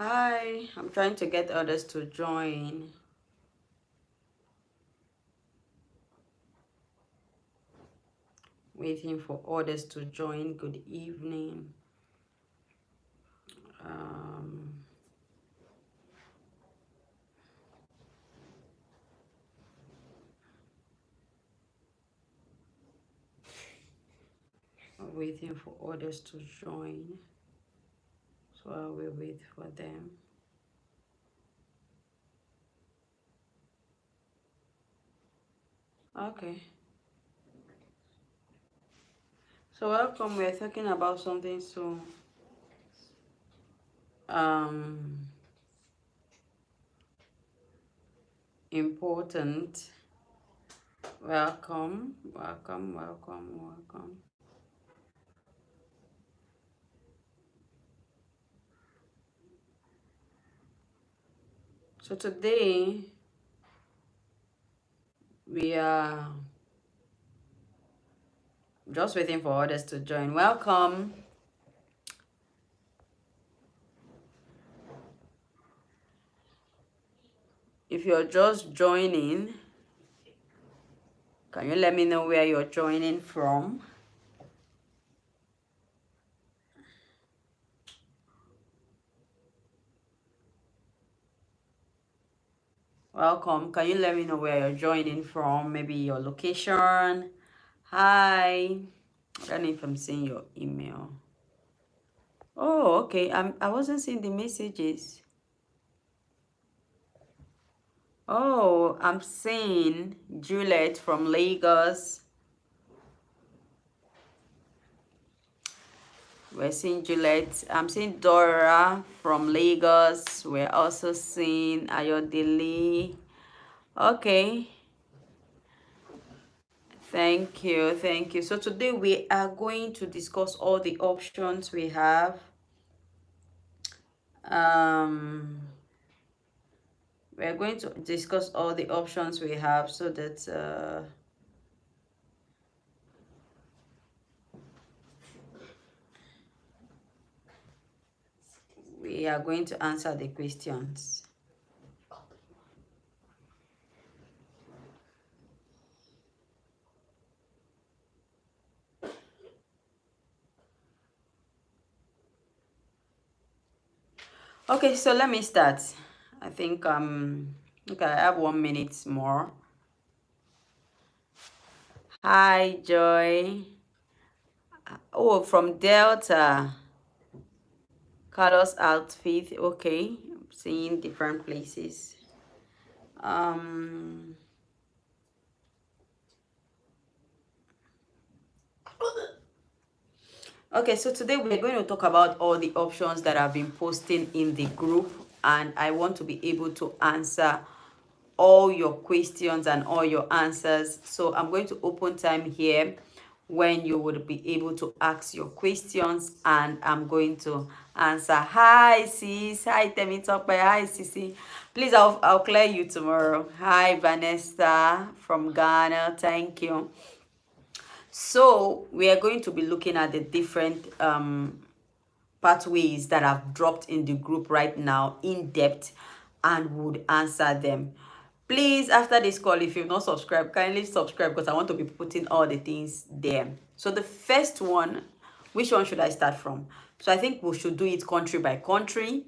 Hi, I'm trying to get others to join. Waiting for others to join. Good evening. Um, Waiting for others to join. So I will wait for them. Okay. So welcome. We're talking about something so um important. Welcome, welcome, welcome, welcome. So today we are just waiting for others to join. Welcome. If you're just joining, can you let me know where you're joining from? Welcome. Can you let me know where you're joining from? Maybe your location. Hi. I don't know if I'm seeing your email. Oh, okay. I wasn't seeing the messages. Oh, I'm seeing Juliet from Lagos. We're seeing Juliet. I'm seeing Dora from Lagos. We're also seeing Ayodele. Okay. Thank you. Thank you. So today we are going to discuss all the options we have. Um, we're going to discuss all the options we have so that we are going to answer the questions. Okay, so let me start. I think okay, I have 1 minute more. Hi, Joy. Oh, from Delta. Carlos outfit. Okay, I'm seeing different places. Um, okay, so today we're going to talk about all the options that I've been posting in the group, and I want to be able to answer all your questions and all your answers. So I'm going to open time here when you would be able to ask your questions, and I'm going to answer. Hi sis, hi Temitope, hi Sisi. Please, I'll clear you tomorrow. Hi Vanessa from Ghana, thank you. So we are going to be looking at the different pathways that I've dropped in the group right now in depth, and would answer them. Please, after this call, if you've not subscribed, kindly subscribe because I want to be putting all the things there. So the first one, which one should I start from? So I think we should do it country by country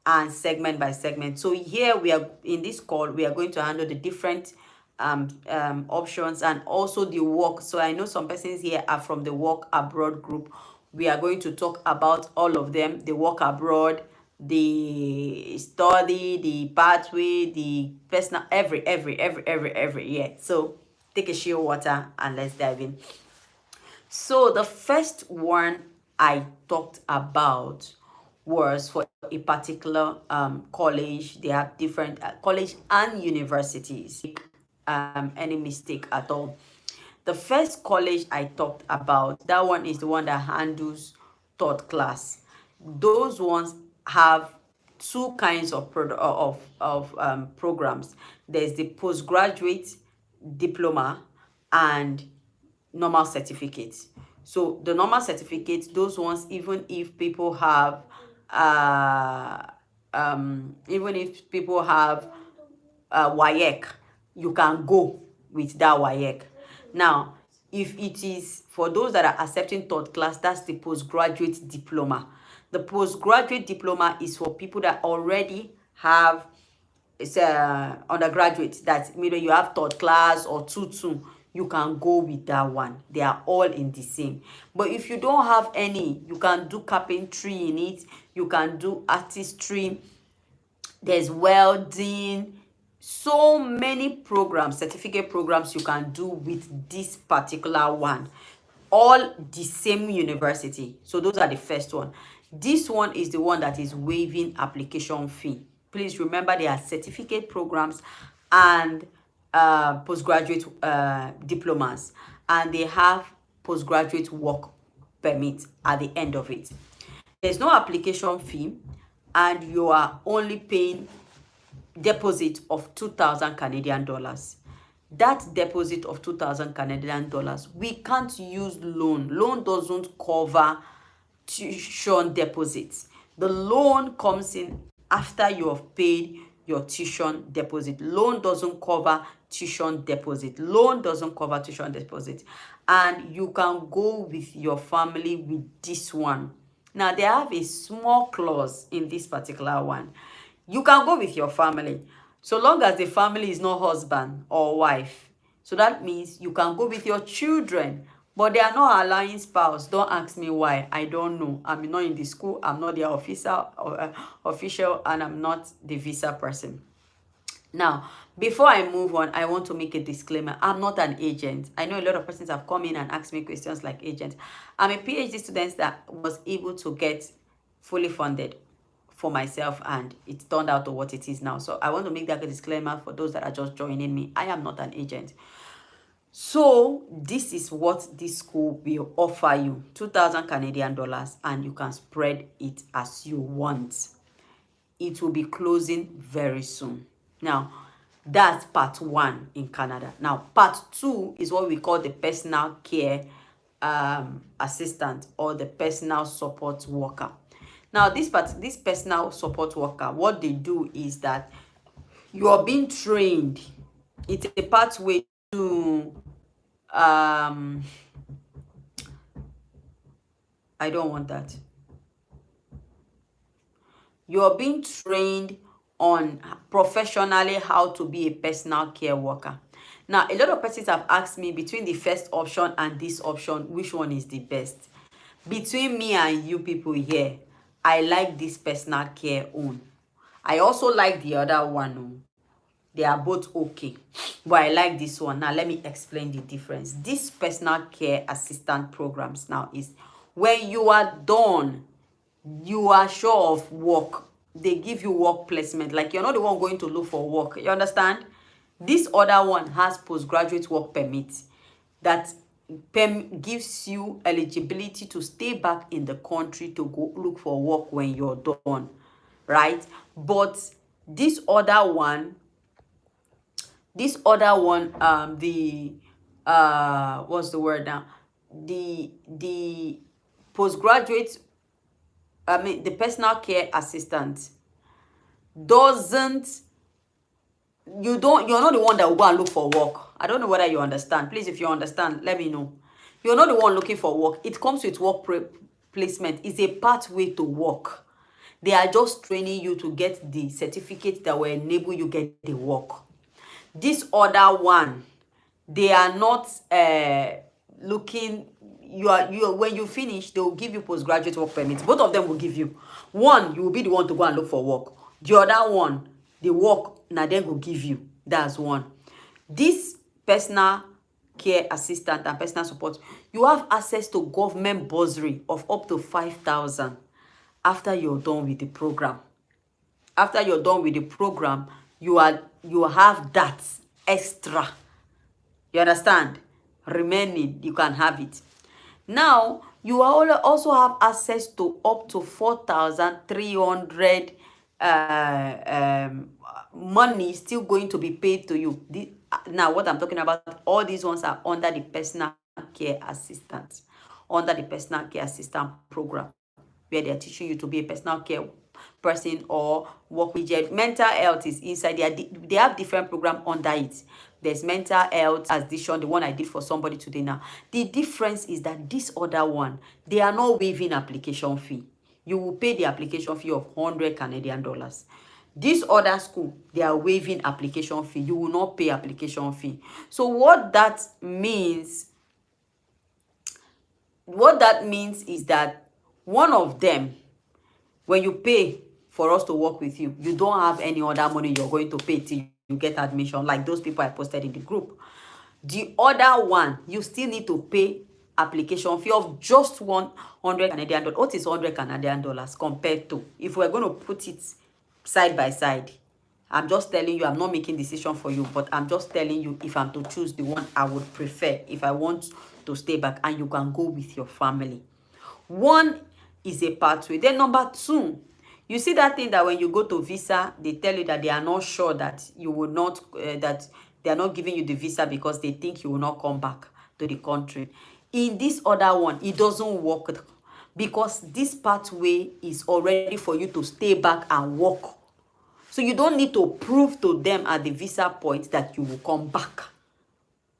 and segment by segment. So here we are in this call, we are going to handle the different options and also the work. So I know some persons here are from the work abroad group. We are going to talk about all of them: the work abroad, the study, the pathway, the personal, every. Yeah. So take a share water and let's dive in. So the first one I talked about was for a particular college. They have different college and universities. Any mistake at all. The first college I talked about, that one is the one that handles third class. Those ones have two kinds of programs. There's the postgraduate diploma and normal certificate. So the normal certificate, those ones, even if people have even if people have WAEC, you can go with that WAEC. Now, if it is for those that are accepting third class, that's the postgraduate diploma. The postgraduate diploma is for people that already have, it's undergraduate, that maybe you have third class or 2-2, you can go with that one. They are all in the same. But if you don't have any, you can do carpentry in it, you can do artistry, there's welding, so many programs, certificate programs you can do with this particular one, all the same university. So those are the first one. This one is the one that is waiving application fee. Please remember, there are certificate programs and postgraduate diplomas, and they have postgraduate work permit at the end of it. There's no application fee, and you are only paying deposit of 2,000 Canadian dollars. That deposit of 2,000 Canadian dollars, we can't use loan. Loan doesn't cover tuition deposits. The loan comes in after you have paid your tuition deposit. Loan doesn't cover tuition deposit. Loan doesn't cover tuition deposit. And you can go with your family with this one. Now, they have a small clause in this particular one. You can go with your family, so long as the family is not husband or wife. So that means you can go with your children, but they are not allowing spouse. Don't ask me why. I don't know. I'm not in the school. I'm not their official, and I'm not the visa person. Now, before I move on, I want to make a disclaimer. I'm not an agent. I know a lot of persons have come in and asked me questions like agent. I'm a PhD student that was able to get fully funded for myself, and it turned out to what it is now. So I want to make that a disclaimer for those that are just joining me. I am not an agent. So this is what this school will offer you: 2,000 Canadian dollars, and you can spread it as you want. It will be closing very soon. Now, that's part 1 in Canada. Now, part 2 is what we call the personal care assistant, or the personal support worker. Now, this personal support worker, what they do is that you are being trained. It's a pathway to I don't want that. You're being trained on professionally how to be a personal care worker. Now, a lot of persons have asked me, between the first option and this option, which one is the best? Between me and you people here, I like this personal care own. I also like the other one. They are both okay, but I like this one. Now, let me explain the difference. This personal care assistant programs now is when you are done, you are sure of work. They give you work placement. Like, you're not the one going to look for work. You understand? This other one has postgraduate work permit that gives you eligibility to stay back in the country to go look for work when you're done, right? But this other one, the what's the word now? The postgraduate, the personal care assistant doesn't, you're not the one that will go and look for work. I don't know whether you understand. Please, if you understand, let me know. You're not the one looking for work. It comes with work placement. It's a pathway to work. They are just training you to get the certificate that will enable you get the work. This other one, they are not looking. When you finish, they will give you postgraduate work permits. Both of them will give you. One, you will be the one to go and look for work. The other one, the work now they will give you. That's one. This personal care assistant and personal support, you have access to government bursary of up to 5,000 after you're done with the program. After you're done with the program, you have that extra. You understand? Remaining, you can have it. Now, you also have access to up to 4,300 money still going to be paid to you. Now, what I'm talking about, all these ones are under the personal care assistant, under the personal care assistant program, where they're teaching you to be a personal care person or work with mental health is inside there. They have different program under it. There's mental health addiction, the one I did for somebody today now. The difference is that this other one, they are not waiving application fee. You will pay the application fee of 100 Canadian dollars. This other school, they are waiving application fee. You will not pay application fee. So what that means is that one of them, when you pay for us to work with you, you don't have any other money you're going to pay till you get admission, like those people I posted in the group. The other one, you still need to pay application fee of just 100 Canadian dollars. What is 100 Canadian dollars compared to, if we're going to put it side by side? I'm just telling you, I'm not making decision for you, but I'm just telling you, if I'm to choose the one I would prefer, if I want to stay back, and you can go with your family. One is a pathway. Then number two, you see that thing that when you go to visa, they tell you that they are not sure that you will not, that they are not giving you the visa because they think you will not come back to the country. In this other one, it doesn't work because this pathway is already for you to stay back and work. So you don't need to prove to them at the visa point that you will come back.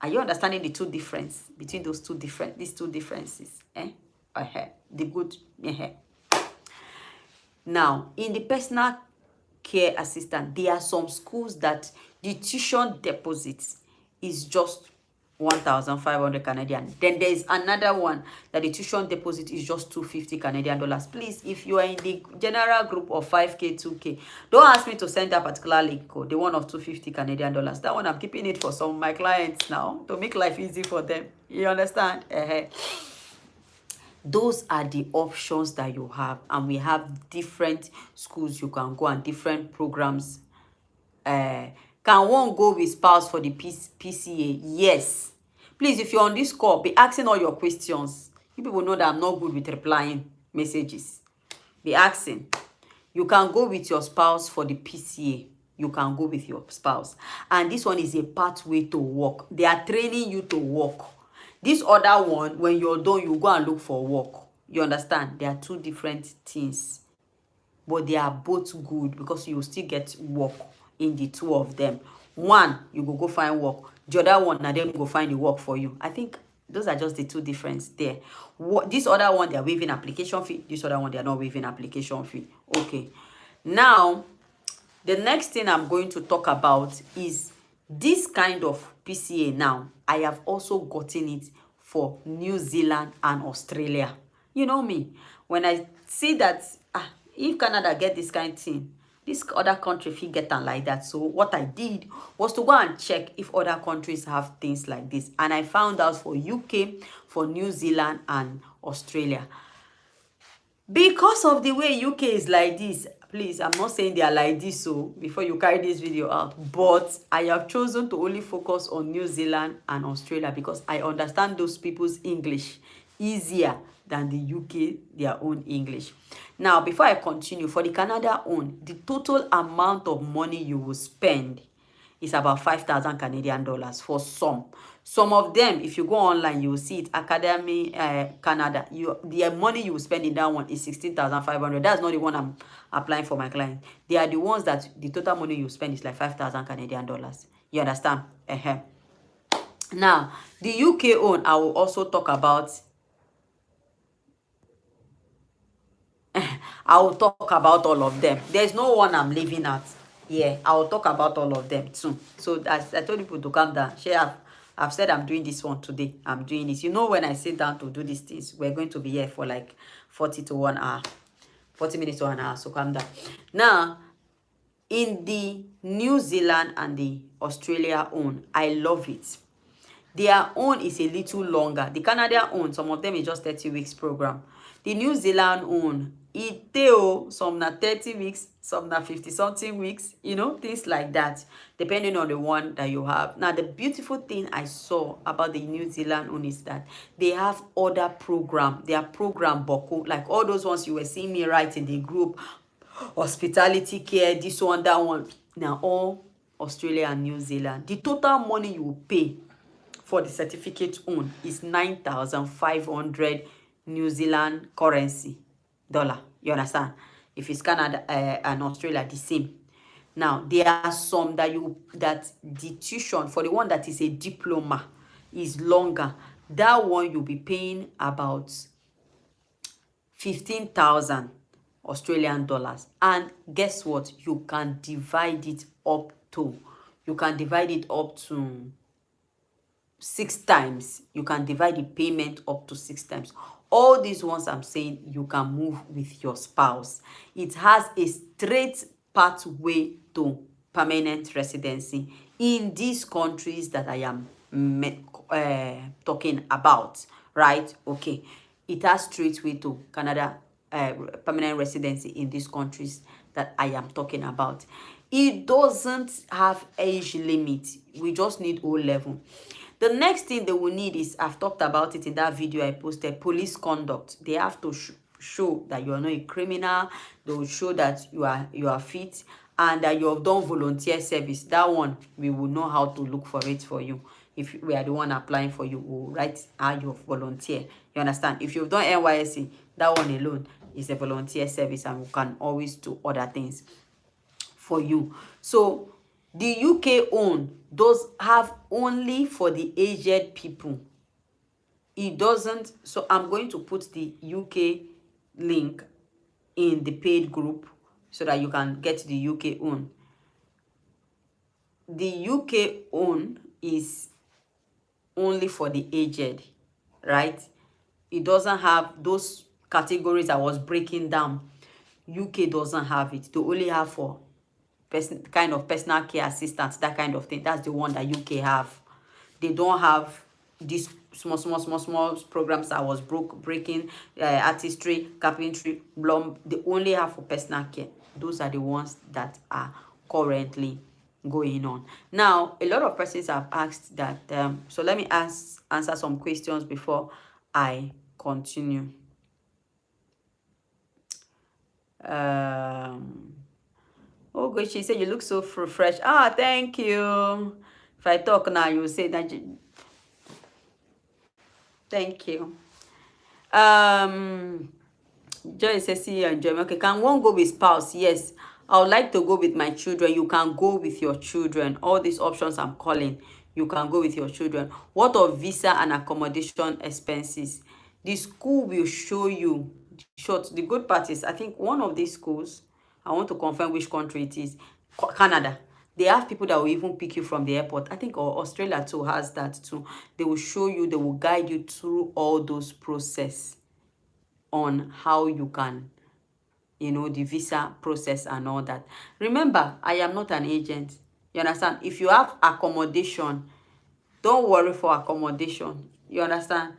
Are you understanding the two difference between these two differences? The good. Now, in the personal care assistant, there are some schools that the tuition deposit is just 1,500 Canadian. Then there is another one that the tuition deposit is just 250 Canadian dollars. Please, if you are in the general group of 5K, 2K, don't ask me to send that particular link code, the one of 250 Canadian dollars. That one, I'm keeping it for some of my clients now to make life easy for them. You understand? Those are the options that you have, and we have different schools you can go and different programs. Can one go with spouse for the PCA? Yes. Please, if you're on this call, be asking all your questions. You people know that I'm not good with replying messages. Be asking. You can go with your spouse for the PCA. You can go with your spouse. And this one is a pathway to work. They are training you to work. This other one, when you're done, you go and look for work. You understand? They are two different things. But they are both good because you will still get work in the two of them. One, you go find work. The other one, and then go find the work for you. I think those are just the two differences there. This other one, they are waiving application fee. This other one, they are not waiving application fee. Okay. Now, the next thing I'm going to talk about is this kind of PCA now. I have also gotten it for New Zealand and Australia. You know me, when I see that if Canada get this kind of thing, this other country if get them like that. So what I did was to go and check if other countries have things like this, and I found out for UK, for New Zealand and Australia. Because of the way UK is like this, please, I'm not saying they are like this, so before you carry this video out, but I have chosen to only focus on New Zealand and Australia because I understand those people's English easier than the UK, their own English. Now, before I continue, for the Canada own, the total amount of money you will spend is about 5,000 Canadian dollars for some. Some of them, if you go online, you will see it, Academy Canada. The money you will spend in that one is 16,500. That's not the one I'm applying for my client. They are the ones that the total money you spend is like 5,000 Canadian dollars. You understand? Now, the UK own, I will also talk about. I will talk about all of them. There's no one I'm leaving out. Yeah, I will talk about all of them too. So as I told people to calm down. I've said I'm doing this one today. I'm doing this. You know, when I sit down to do these things, we're going to be here for like 40 to 1 hour. 40 minutes to 1 hour. So calm down. Now, in the New Zealand and the Australia own, I love it. Their own is a little longer. The Canadian own, some of them is just 30 weeks program. The New Zealand own, some na 30 weeks, some na 50-something weeks, you know, things like that, depending on the one that you have. Now, the beautiful thing I saw about the New Zealand own is that they have other program. Their program, Boko, like all those ones you were seeing me write in the group, hospitality care, this one, that one. Now, all Australia and New Zealand. The total money you will pay for the certificate own is 9,500 New Zealand currency dollar. You understand? If it's Canada and Australia, the same. Now, there are some that the tuition for the one that is a diploma is longer. That one you'll be paying about 15,000 Australian dollars. And guess what? You can divide it up to 6 times. You can divide the payment up to 6 times. All these ones I'm saying, you can move with your spouse. It has a straight pathway to permanent residency in these countries that I am talking about, right? Okay, it has straight way to Canada, permanent residency in these countries that I am talking about. It doesn't have age limit. We just need O-level. The next thing they will need is, I've talked about it in that video I posted, police conduct. They have to show that you are not a criminal. They will show that you are fit and that you have done volunteer service. That one, we will know how to look for it for you. If we are the one applying for you, we'll write how you volunteer. You understand? If you've done NYSC, that one alone is a volunteer service, and we can always do other things for you. So the UK own does have only for the aged people. It doesn't. So I'm going to put the UK link in the paid group so that you can get the UK own. The UK own is only for the aged, right? It doesn't have those categories I was breaking down. UK doesn't have it. They only have for kind of personal care assistants, that kind of thing. That's the one that UK have. They don't have these small programs I was breaking, artistry, carpentry, plumb. They only have for personal care. Those are the ones that are currently going on. Now, a lot of persons have asked that, so let me answer some questions before I continue. Oh, good. She said you look so fresh. Ah, thank you. If I talk now, you will say that. Thank you. Joy says, see you enjoy. Okay, can one go with spouse? Yes. I would like to go with my children. You can go with your children. All these options I'm calling, you can go with your children. What of visa and accommodation expenses? The school will show you. Short. The good part is, I think one of these schools, I want to confirm which country it is, Canada. They have people that will even pick you from the airport. I think Australia too has that too. They will show you, they will guide you through all those process on how you can, the visa process and all that. Remember, I am not an agent. You understand? If you have accommodation, don't worry for accommodation. You understand?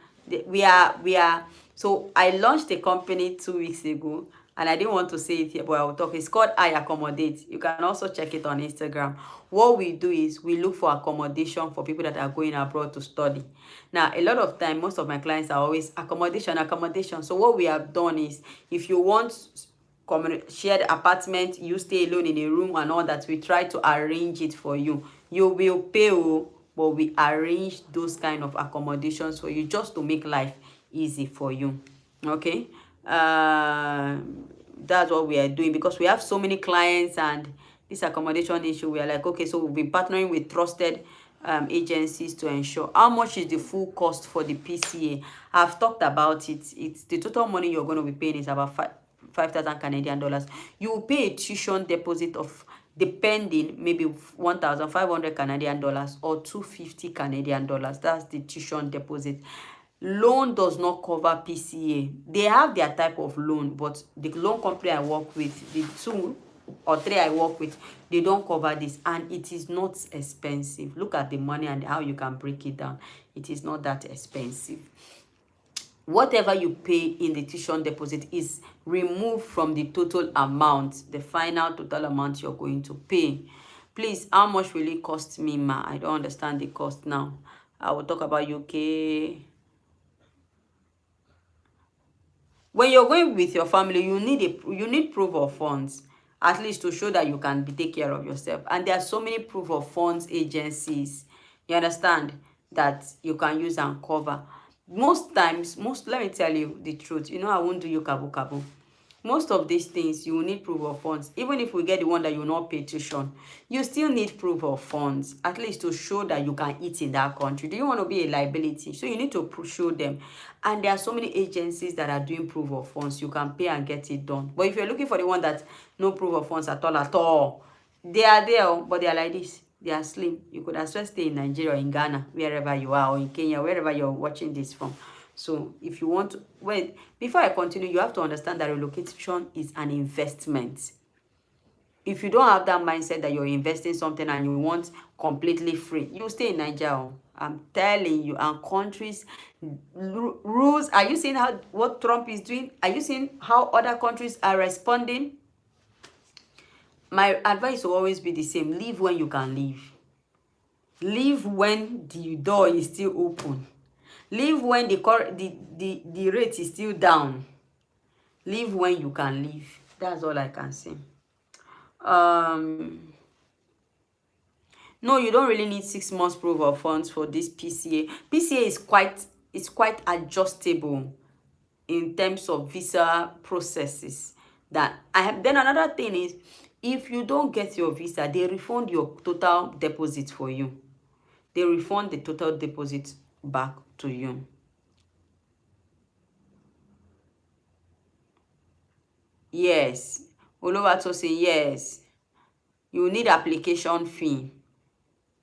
We are. So I launched a company 2 weeks ago, and I didn't want to say it here, but I will talk. It's called I Accommodate. You can also check it on Instagram. What we do is we look for accommodation for people that are going abroad to study. Now, a lot of time, most of my clients are always accommodation. So what we have done is, if you want shared apartment, you stay alone in a room and all that, we try to arrange it for you. You will pay, but we arrange those kind of accommodations for you just to make life easy for you. Okay, that's what we are doing, because we have so many clients and this accommodation issue. We are like, okay, so we'll be partnering with trusted agencies to ensure. How much is the full cost for the PCA? I've talked about it. It's the total money you're going to be paying is about 5,000 Canadian dollars. You will pay a tuition deposit of, depending, maybe 1,500 Canadian dollars or 250 Canadian dollars. That's the tuition deposit. Loan does not cover PCA. They have their type of loan, but the loan company I work with, the 2 or 3 I work with, they don't cover this, and it is not expensive. Look at the money and how you can break it down. It is not that expensive. Whatever you pay in the tuition deposit is removed from the total amount, the final total amount you're going to pay. Please, how much will it cost me, ma? I don't understand the cost now. I will talk about UK. When you're going with your family, you need proof of funds, at least to show that you can take care of yourself. And there are so many proof of funds agencies, you understand, that you can use and cover. Most times, let me tell you the truth, I won't do you kabu. most of these things you will need proof of funds. Even if we get the one that you will not pay tuition, you still need proof of funds, at least to show that you can eat in that country. Do you want to be a liability? So you need to show them. And there are so many agencies that are doing proof of funds. You can pay and get it done. But if you're looking for the one that no proof of funds at all, they are there, but they are like this. They are slim. You could as well stay in Nigeria or in Ghana, wherever you are, or in Kenya, wherever you're watching this from. So if you want to, wait, before I continue, you have to understand that relocation is an investment. If you don't have that mindset that you're investing something and you want completely free, you stay in Nigeria. I'm telling you. And countries, rules. Are you seeing how what Trump is doing? Are you seeing how other countries are responding? My advice will always be the same. Leave when you can leave. Leave when the door is still open. Leave when the rate is still down. Leave when you can leave. That's all I can say. No, you don't really need 6 months proof of funds for this PCA. PCA is quite adjustable in terms of visa processes. That I have. Then another thing is, if you don't get your visa, they refund your total deposit for you. They refund the total deposit back to you. Yes. Oluwatosin, yes. You need application fee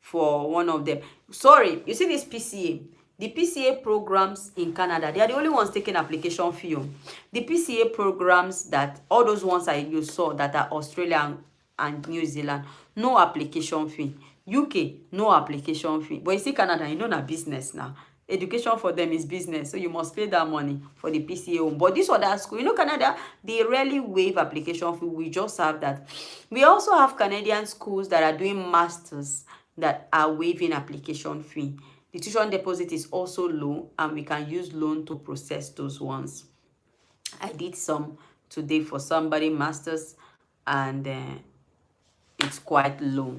for one of them. Sorry, you see this PCA. The PCA programs in Canada, they are the only ones taking application fee. The PCA programs that, all those ones you saw that are Australia and New Zealand, no application fee. UK, no application fee. But you see Canada, you know, na business now. Education for them is business, so you must pay that money for the PCA. But this other school, you know, Canada, they rarely waive application fee. We just have that. We also have Canadian schools that are doing masters that are waiving application fee. The tuition deposit is also low, and we can use loan to process those ones. I did some today for somebody, masters, and it's quite low.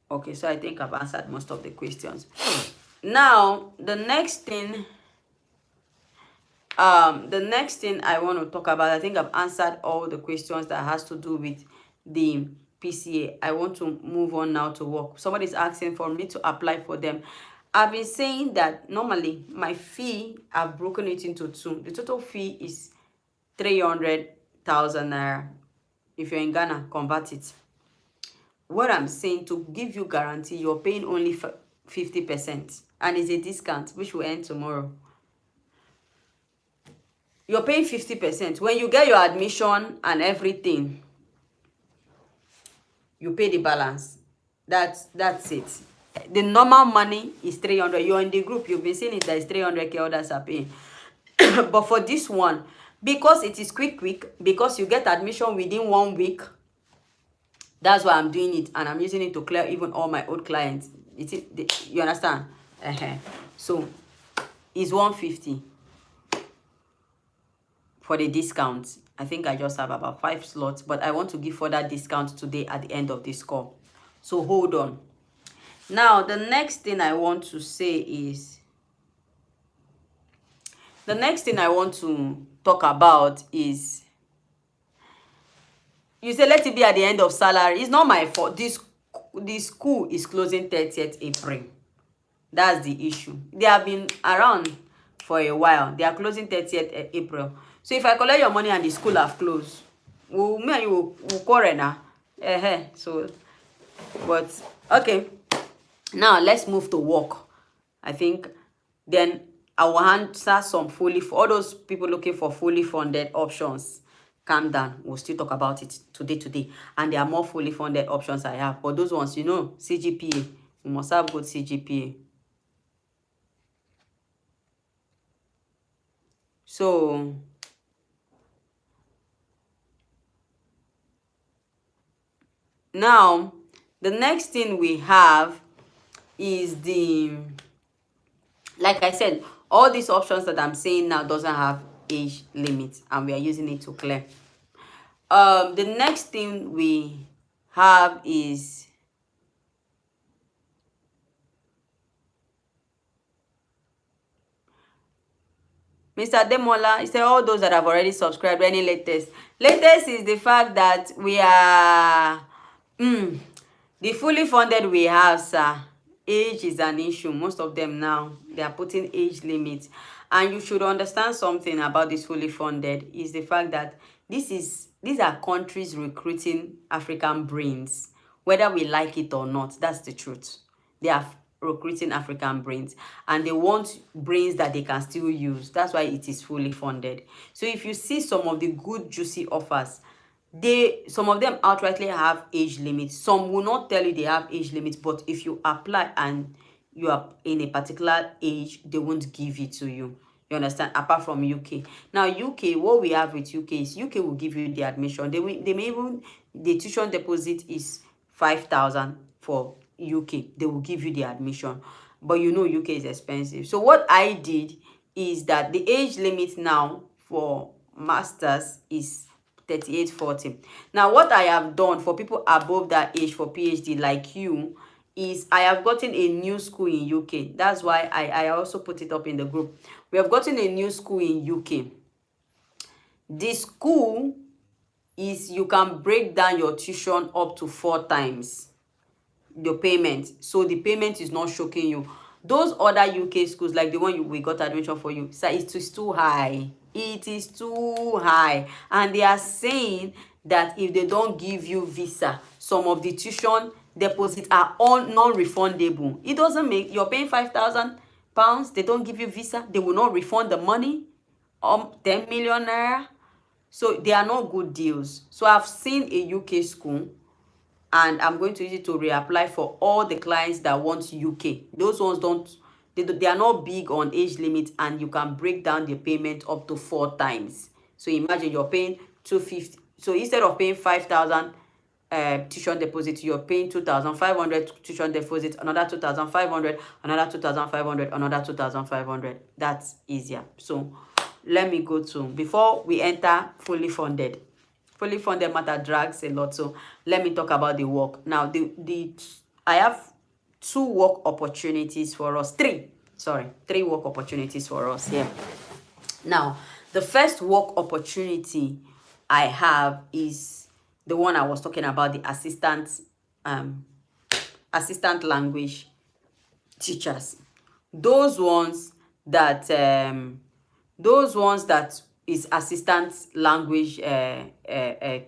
Okay, so I think I've answered most of the questions. Now, the next thing I want to talk about, I think I've answered all the questions that has to do with the PCA. I want to move on now to work. Somebody's asking for me to apply for them. I've been saying that normally my fee, I've broken it into two. The total fee is 300,000 naira. If you're in Ghana, convert it. What I'm saying, to give you guarantee, you're paying only 50%, and it's a discount which will end tomorrow. You're paying 50%. When you get your admission and everything, you pay the balance. That's it. The normal money is 300. You're in the group, you've been seeing it, that is 300k others are paying. But for this one, because it is quick, because you get admission within 1 week, that's why I'm doing it, and I'm using it to clear even all my old clients. You understand? So it's 150 for the discount. I think I just have about 5 slots, but I want to give further discount today at the end of this call. So hold on. Now, the next thing I want to say is, the next thing I want to talk about is, you say let it be at the end of salary. It's not my fault. This school is closing 30th April. That's the issue. They have been around for a while. They are closing 30th April. So if I collect your money and the school have closed, me and you will quarrel now. So, but okay. Now let's move to work. I think then I will answer some fully, for all those people looking for fully funded options. Calm down. We'll still talk about it today. And there are more fully funded options I have. But those ones, you know, CGPA. You must have good CGPA. So now the next thing we have is like I said, all these options that I'm saying now doesn't have age limit, and we are using it to clear. The next thing we have is, Mr. Demola, he said all those that have already subscribed, any latest? Latest is the fact that we are the fully funded we have, sir. Age is an issue. Most of them now, they are putting age limits. And you should understand something about this fully funded is the fact that these are countries recruiting African brains, whether we like it or not. That's the truth. They are recruiting African brains, and they want brains that they can still use. That's why it is fully funded. So if you see some of the good juicy offers, some of them outrightly have age limits. Some will not tell you they have age limits, but if you apply and you are in a particular age, they won't give it to you. You understand? Apart from UK. Now UK, what we have with UK is UK will give you the admission. They may even, the tuition deposit is 5,000 for UK. They will give you the admission. But you know UK is expensive. So what I did is that the age limit now for masters is 38-40. Now what I have done for people above that age for PhD like you is I have gotten a new school in UK. That's why I also put it up in the group. We have gotten a new school in UK. This school is, you can break down your tuition up to 4 times your payment. So the payment is not shocking you. Those other UK schools, like the one we got admission for you, sir, it is too high. It is too high. And they are saying that if they don't give you visa, some of the tuition deposits are non-refundable. It doesn't make, you're paying £5,000, they don't give you visa, they will not refund the money, 10 million naira. So they are not good deals. So I've seen a UK school, and I'm going to use it to reapply for all the clients that want UK. Those ones they are not big on age limit, and you can break down the payment up to 4 times. So imagine you're paying 250. So instead of paying 5,000 tuition deposit, you're paying 2,500 tuition deposit, another 2,500, another 2,500, another 2,500. That's easier. So let me go to, before we enter fully funded. Fully funded matter drags a lot. So let me talk about the work. Now, I have 2 work opportunities for us. 3 work opportunities for us here. Now, the first work opportunity I have is the one I was talking about, the assistant language teachers. Those ones that is assistant language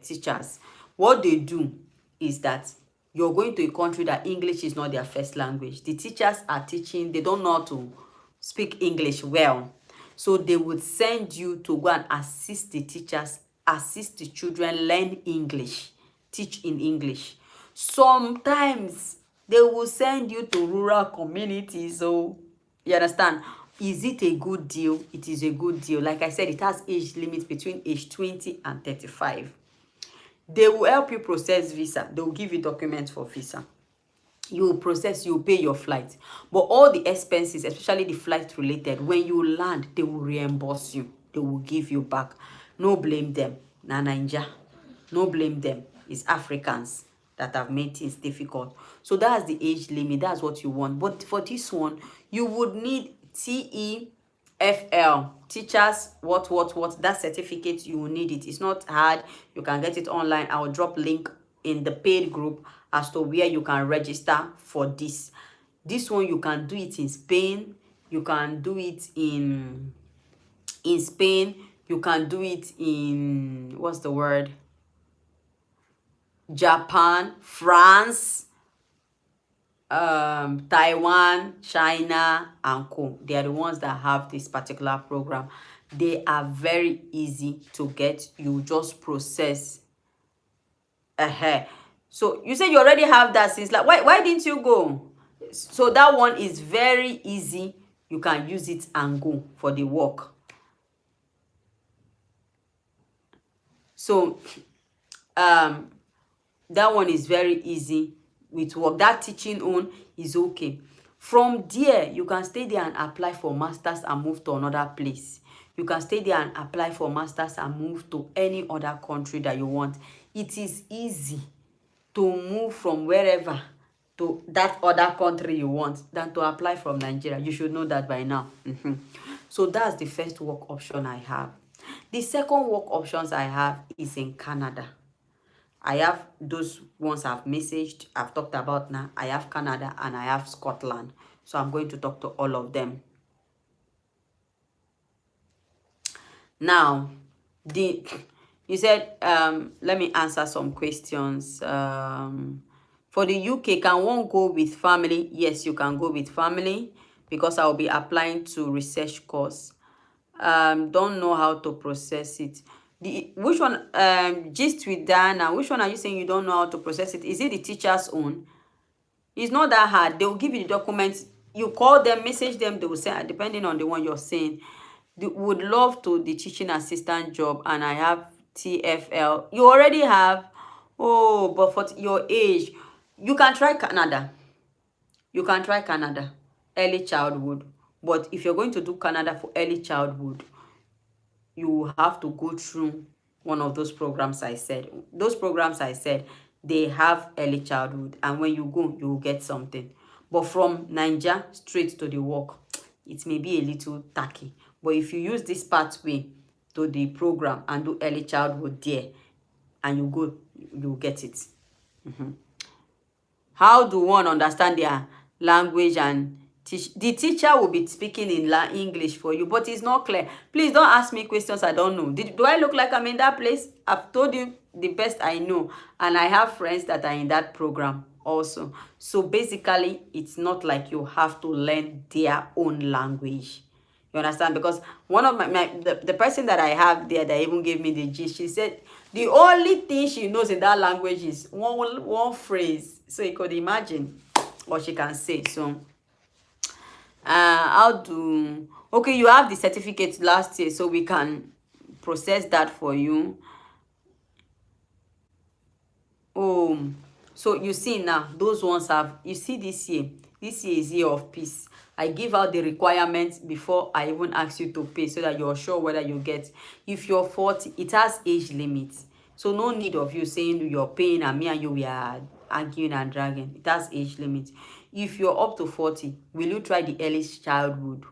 teachers. What they do is that you're going to a country that English is not their first language. The teachers are teaching, they don't know how to speak English well. So they would send you to go and assist the teachers, assist the children learn English, teach in English. Sometimes they will send you to rural communities. So you understand? Is it a good deal? It is a good deal. Like I said, it has age limits between age 20 and 35. They will help you process visa. They will give you documents for visa. You will process, you will pay your flight. But all the expenses, especially the flight related, when you land, they will reimburse you. They will give you back. No blame them. Na Naija. No blame them. It's Africans that have made things difficult. So that's the age limit. That's what you want. But for this one, you would need TEFL, teachers what, that certificate. You will need it. It's not hard. You can get it online. I will drop link in the paid group as to where you can register for this. This one, you can do it in Spain. You can do it in Spain. You can do it in, what's the word? Japan, France, Taiwan, China, and co. They are the ones that have this particular program. They are very easy to get. You just process. So you say you already have that since, like, why didn't you go? So that one is very easy. You can use it and go for the work. So that one is very easy with work. That teaching on is okay. From there, you can stay there and apply for masters and move to another place. You can stay there and apply for masters and move to any other country that you want. It is easy to move from wherever to that other country you want than to apply from Nigeria. You should know that by now. So that's the first work option I have. The second work options I have is in Canada. I have those ones I've messaged, I've talked about now. I have Canada and I have Scotland. So I'm going to talk to all of them. Now, you said, let me answer some questions. For the UK, can one go with family? Yes, you can go with family because I'll be applying to research course. Don't know how to process it. Which one, Gist with Diana, which one are you saying you don't know how to process it? Is it the teacher's own? It's not that hard. They will give you the documents. You call them, message them, they will send, depending on the one you're saying. They would love to the teaching assistant job, and I have TFL. You already have. Oh, but for your age, you can try Canada. You can try Canada, early childhood. But if you're going to do Canada for early childhood, you have to go through one of those programs I said. Those programs I said, they have early childhood, and when you go, you will get something. But from Nigeria straight to the work, it may be a little tacky. But if you use this pathway to the program and do early childhood there, and you go, you get it. How do one understand their language and teach? The teacher will be speaking in English for you, but it's not clear. Please don't ask me questions I don't know. Do I look like I'm in that place? I've told you the best I know, and I have friends that are in that program also. So basically, it's not like you have to learn their own language. You understand? Because one of the person that I have there that even gave me the gist, she said the only thing she knows in that language is one phrase. So you could imagine what she can say. So how do, okay, you have the certificate last year, so we can process that for you. Oh, so you see now, those ones have, you see this year is year of peace. I give out the requirements before I even ask you to pay, so that you're sure whether you get. If you're 40, it has age limits. So no need of you saying you're paying and me and you, we are arguing and dragging. It has age limits. If you're up to 40, will you try the early childhood,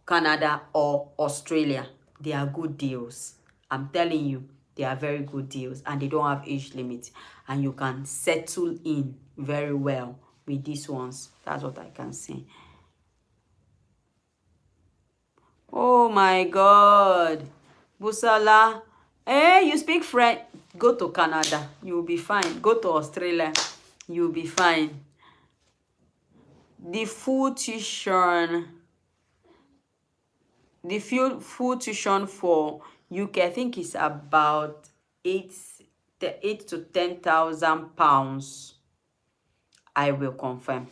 Canada or Australia? They are good deals. I'm telling you, they are very good deals, and they don't have age limits, and you can settle in very well with these ones. That's what I can say. Oh my God, Busala, you speak French? Go to Canada, you'll be fine. Go to Australia, you'll be fine. The full tuition for UK, I think, is about 8 to 10,000 pounds. I will confirm.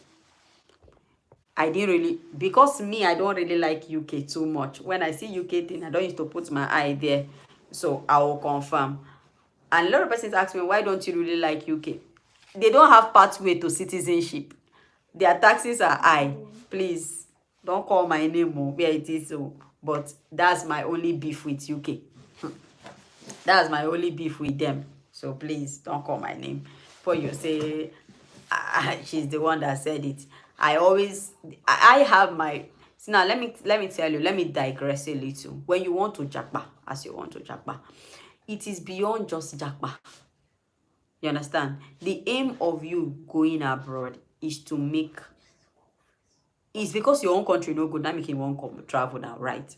I didn't really, because me, I don't really like UK too much. When I see UK thing, I don't used to put my eye there. So I will confirm. And a lot of persons ask me, why don't you really like UK? They don't have pathway to citizenship. Their taxes are high. Please, don't call my name where it is. So, but that's my only beef with UK. That's my only beef with them. So please, don't call my name. Before you say, she's the one that said it. I have my, see now, let me tell you, let me digress a little. When you want to japa, as you want to japa, it is beyond just japa. You understand? The aim of you going abroad is to make, it's because your own country no good, now make you want travel now, right?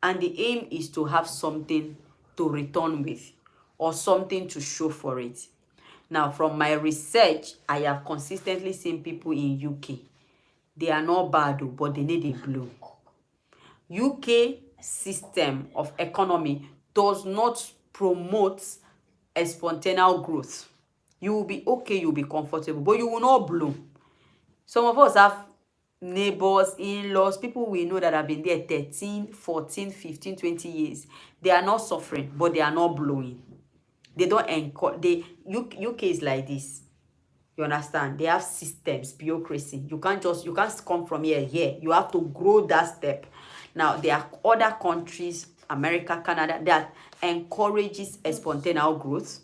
And the aim is to have something to return with, or something to show for it. Now, from my research, I have consistently seen people in UK. They are not bad, but they need a blow. UK system of economy does not promote a spontaneous growth. You will be okay, you'll be comfortable, but you will not bloom. Some of us have neighbors, in-laws, people we know that have been there 13, 14, 15, 20 years. They are not suffering, but they are not blowing. They don't encourage. UK is like this. You understand? They have systems, bureaucracy. You can't come from here. You have to grow that step. Now, there are other countries, America, Canada, that encourages a spontaneous growth.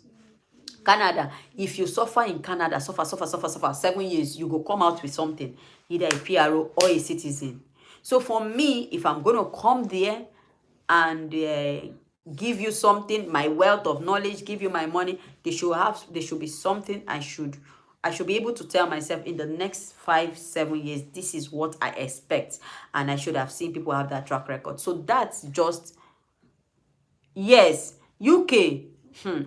Canada, if you suffer in Canada, suffer 7 years, you go come out with something, either a PRO or a citizen. So for me, if I'm going to come there and give you something, my wealth of knowledge, give you my money, there should be something I should be able to tell myself in the next 5-7 years, this is what I expect. And I should have seen people have that track record. So that's just, yes, UK.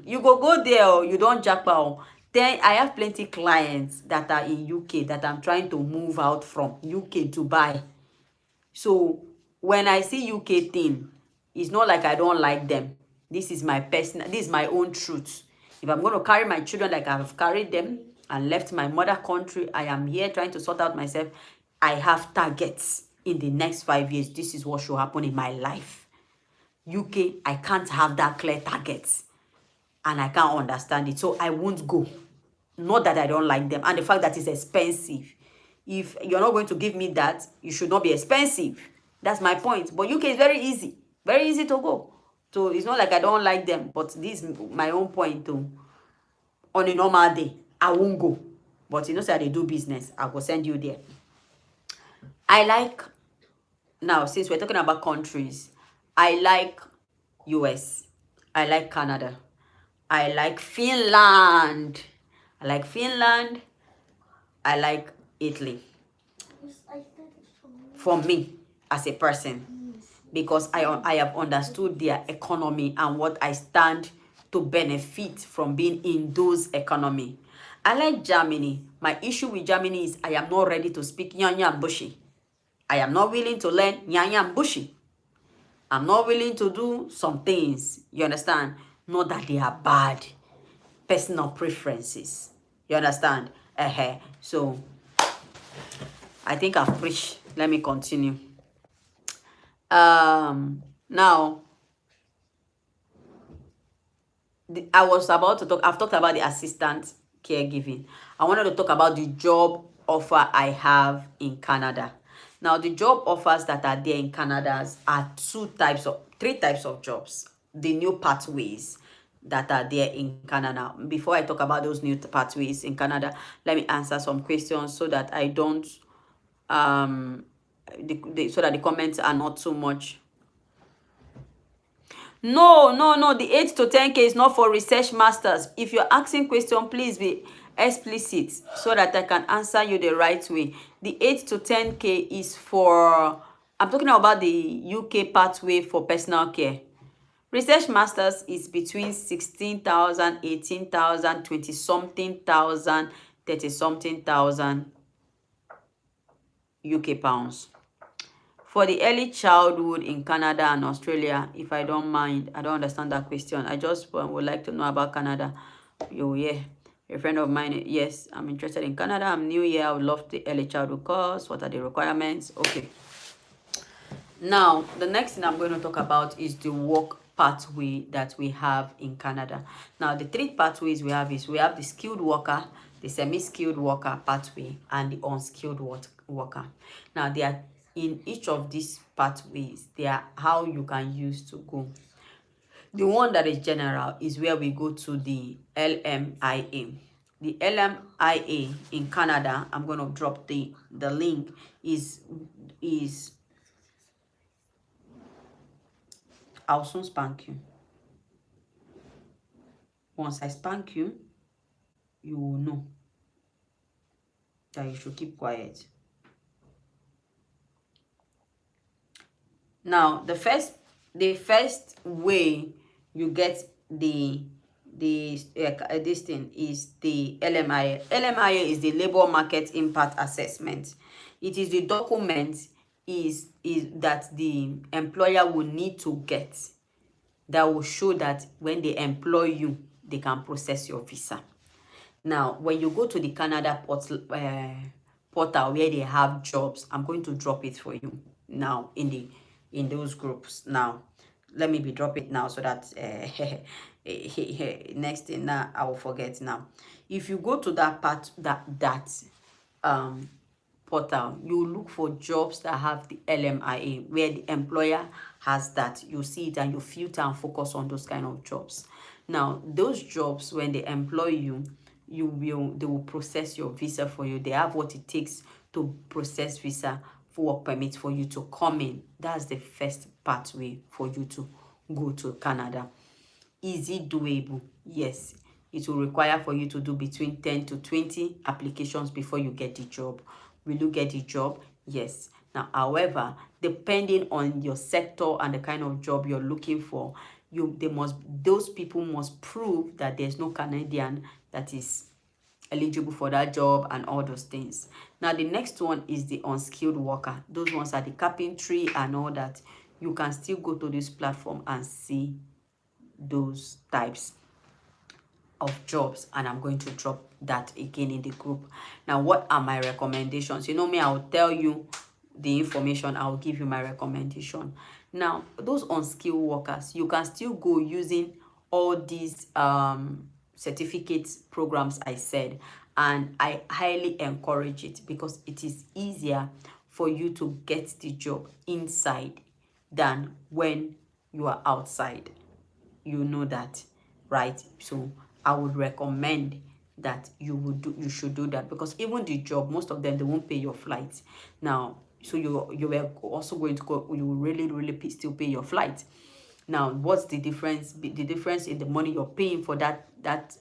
You go there, or you don't jackpot. Then I have plenty clients that are in UK that I'm trying to move out from UK to buy. So when I see UK thing, it's not like I don't like them. This is my own truth. If I'm going to carry my children like I've carried them and left my mother country, I am here trying to sort out myself. I have targets in the next 5 years. This is what should happen in my life. UK, I can't have that clear targets. And I can't understand it. So I won't go. Not that I don't like them. And the fact that it's expensive. If you're not going to give me that, you should not be expensive. That's my point. But UK is very easy. Very easy to go. So it's not like I don't like them. But this is my own point too. On a normal day, I won't go. But you know, say they do business, I will send you there. I like, now since we're talking about countries, I like US. I like Canada. I like Finland. I like Finland. I like Italy. For me, as a person. Because I have understood their economy and what I stand to benefit from being in those economy. I like Germany. My issue with Germany is I am not ready to speak Nyanya Bushi. I am not willing to learn Nyanya Bushi. I'm not willing to do some things. You understand? Not that they are bad. Personal preferences. You understand? So, I think I've preached. Let me continue. Now, I was about to talk, I've talked about the assistant caregiving. I wanted to talk about the job offer I have in Canada. Now, the job offers that are there in Canada are three types of jobs. The new pathways that are there in Canada. Before I talk about those new pathways in Canada, let me answer some questions so that I don't, so that the comments are not too much. No, the 8 to 10K is not for research masters. If you're asking question, please be explicit so that I can answer you the right way. The 8 to 10K is for, I'm talking about the UK pathway for personal care. Research masters is between 16,000, 18,000, 20-something thousand, 30-something thousand UK pounds. For the early childhood in Canada and Australia, if I don't mind, I don't understand that question. I just would like to know about Canada. Yeah, a friend of mine, yes, I'm interested in Canada. I'm new here. I would love the early childhood course. What are the requirements? Okay. Now, the next thing I'm going to talk about is the work pathway that we have in Canada. Now, the three pathways we have is we have the skilled worker, the semi-skilled worker pathway, and the unskilled worker. Now, they are in each of these pathways, they are how you can use to go. The one that is general is where we go to the LMIA. The LMIA in Canada, I'm going to drop the link, is I'll soon spank you. Once I spank you, you will know that you should keep quiet. Now, the first way you get this thing is the LMIA. LMIA is the Labor Market Impact Assessment. It is the document is that the employer will need to get that will show that when they employ you, they can process your visa. Now, when you go to the Canada portal where they have jobs, I'm going to drop it for you now in those groups. Now, let me drop it now so that next thing now I will forget. Now, if you go to that portal, you look for jobs that have the LMIA, where the employer has that. You see it and you filter and focus on those kind of jobs. Now, those jobs, when they employ you, they will process your visa for you. They have what it takes to process visa work permit for you to come in. That's the first pathway for you to go to Canada. Is it doable? Yes. It will require for you to do between 10 to 20 applications before you get the job. Will you get the job? Yes. Now, however, depending on your sector and the kind of job you're looking for, those people must prove that there's no Canadian that is eligible for that job and all those things. Now, the next one is the unskilled worker. Those ones are the carpentry and all that. You can still go to this platform and see those types of jobs, and I'm going to drop that again in the group. Now, what are my recommendations? You know me, I'll tell you the information, I'll give you my recommendation. Now, those unskilled workers, you can still go using all these certificates programs I said, and I highly encourage it because it is easier for you to get the job inside than when you are outside. You know that, right? So I would recommend that you should do that, because even the job, most of them, they won't pay your flights now. So you were also going to go, you will really still pay your flight. Now, what's the difference? The difference in the money you're paying for that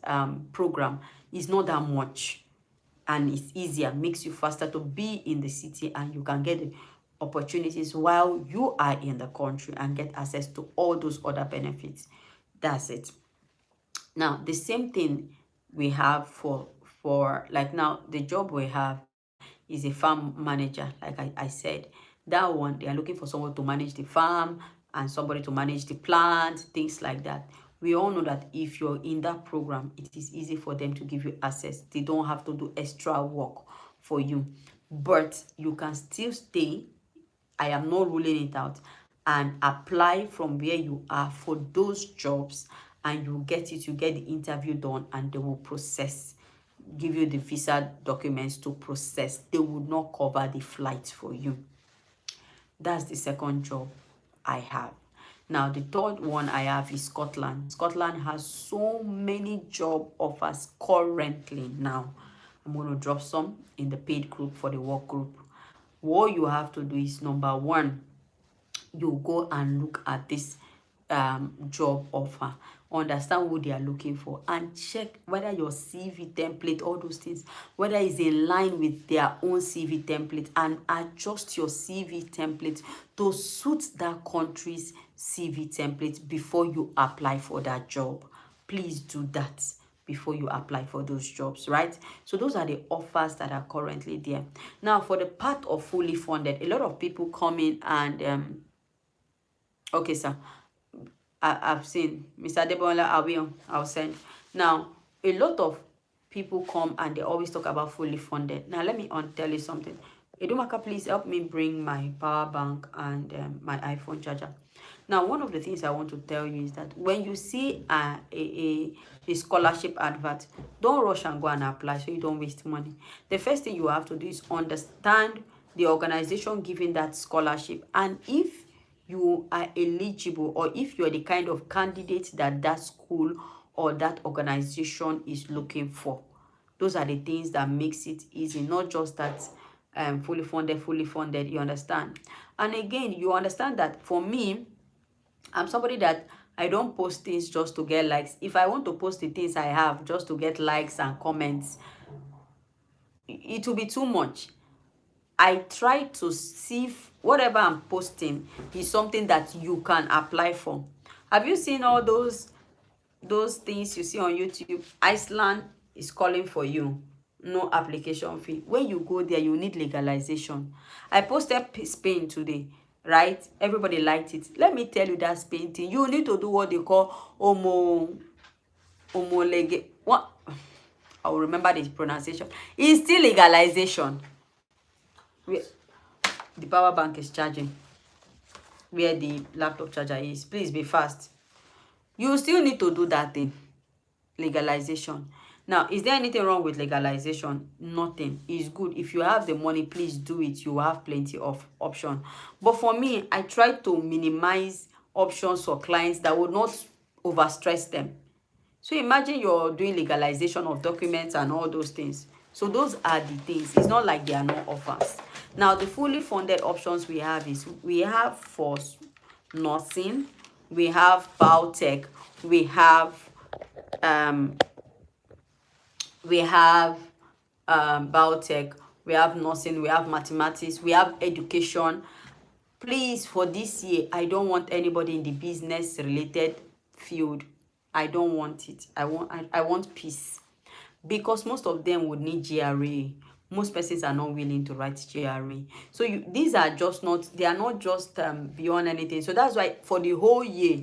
program is not that much, and it's easier, makes you faster to be in the city, and you can get the opportunities while you are in the country and get access to all those other benefits. That's it. Now, the same thing we have for like now, the job we have is a farm manager. Like I said, that one, they are looking for someone to manage the farm and somebody to manage the plant, things like that. We all know that if you're in that program, it is easy for them to give you access. They don't have to do extra work for you, but you can still stay. I am not ruling it out, and apply from where you are for those jobs, and you get it, you get the interview done, and they will process, give you the visa documents to process. They would not cover the flights for you. That's the second job I have. Now, the third one I have is Scotland. Scotland has so many job offers currently now. I'm going to drop some in the paid group for the work group. What you have to do is, number one, you go and look at this job offer, understand what they are looking for, and check whether your CV template, all those things, whether it's in line with their own CV template, and adjust your CV template to suit that country's CV template before you apply for that job. Please do that before you apply for those jobs, right? So those are the offers that are currently there. Now, for the part of fully funded, a lot of people come in and okay, sir, I've seen Mr. Debola, I'll send. Now, a lot of people come and they always talk about fully funded. Now, let me tell you something. Edumaka, please help me bring my power bank and my iPhone charger. Now, one of the things I want to tell you is that when you see a scholarship advert, don't rush and go and apply so you don't waste money. The first thing you have to do is understand the organization giving that scholarship, and if you are eligible, or if you're the kind of candidate that that school or that organization is looking for. Those are the things that makes it easy, not just that fully funded, you understand? And again, you understand that for me, I'm somebody that I don't post things just to get likes. If I want to post the things I have just to get likes and comments, it will be too much. I try to see if whatever I'm posting is something that you can apply for. Have you seen all those things you see on YouTube? Iceland is calling for you. No application fee. When you go there, you need legalization. I posted Spain today, right? Everybody liked it. Let me tell you that Spain thing. You need to do what they call what? I will remember the pronunciation. It's still legalization. The power bank is charging where the laptop charger is. Please be fast. You still need to do that thing. Legalization. Now, is there anything wrong with legalization? Nothing. It's good. If you have the money, please do it. You have plenty of options. But for me, I try to minimize options for clients that would not overstress them. So imagine you're doing legalization of documents and all those things. So those are the things. It's not like there are no offers. Now, the fully funded options we have is, we have for nursing, we have biotech, we have um we have biotech, we have nursing, we have mathematics, we have education. Please, for this year, I don't want anybody in the business related field. I don't want it. I want peace, because most of them would need GRA. Most persons are not willing to write GRA. So these are just not, they are not just beyond anything. So that's why for the whole year,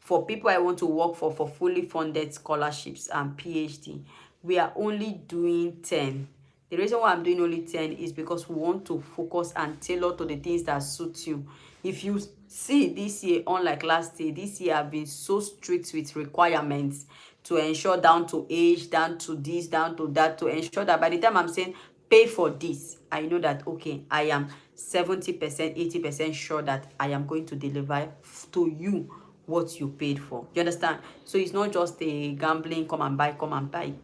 for people I want to work for fully funded scholarships and PhD, we are only doing 10. The reason why I'm doing only 10 is because we want to focus and tailor to the things that suit you. If you see this year, unlike last year, this year I've been so strict with requirements to ensure, down to age, down to this, down to that, to ensure that by the time I'm saying pay for this, I know that, okay, I am 70%, 80% sure that I am going to deliver to you what you paid for. You understand? So it's not just a gambling, come and buy,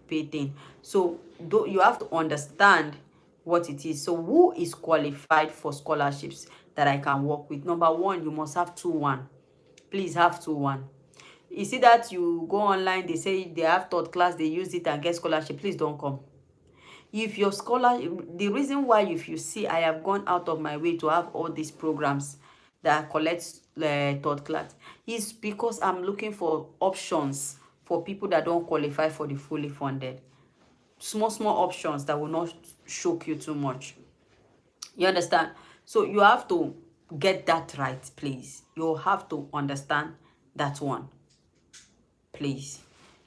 pay thing. So you have to understand what it is. So who is qualified for scholarships that I can work with? Number one, you must have 2-1. Please have 2-1. You see that you go online, they say they have third class, they use it and get scholarship. Please don't come. If your scholar, the reason why, if you see, I have gone out of my way to have all these programs that collect third class, is because I'm looking for options for people that don't qualify for the fully funded. Small options that will not shock you too much. You understand? So you have to get that right, please. You have to understand that one, please.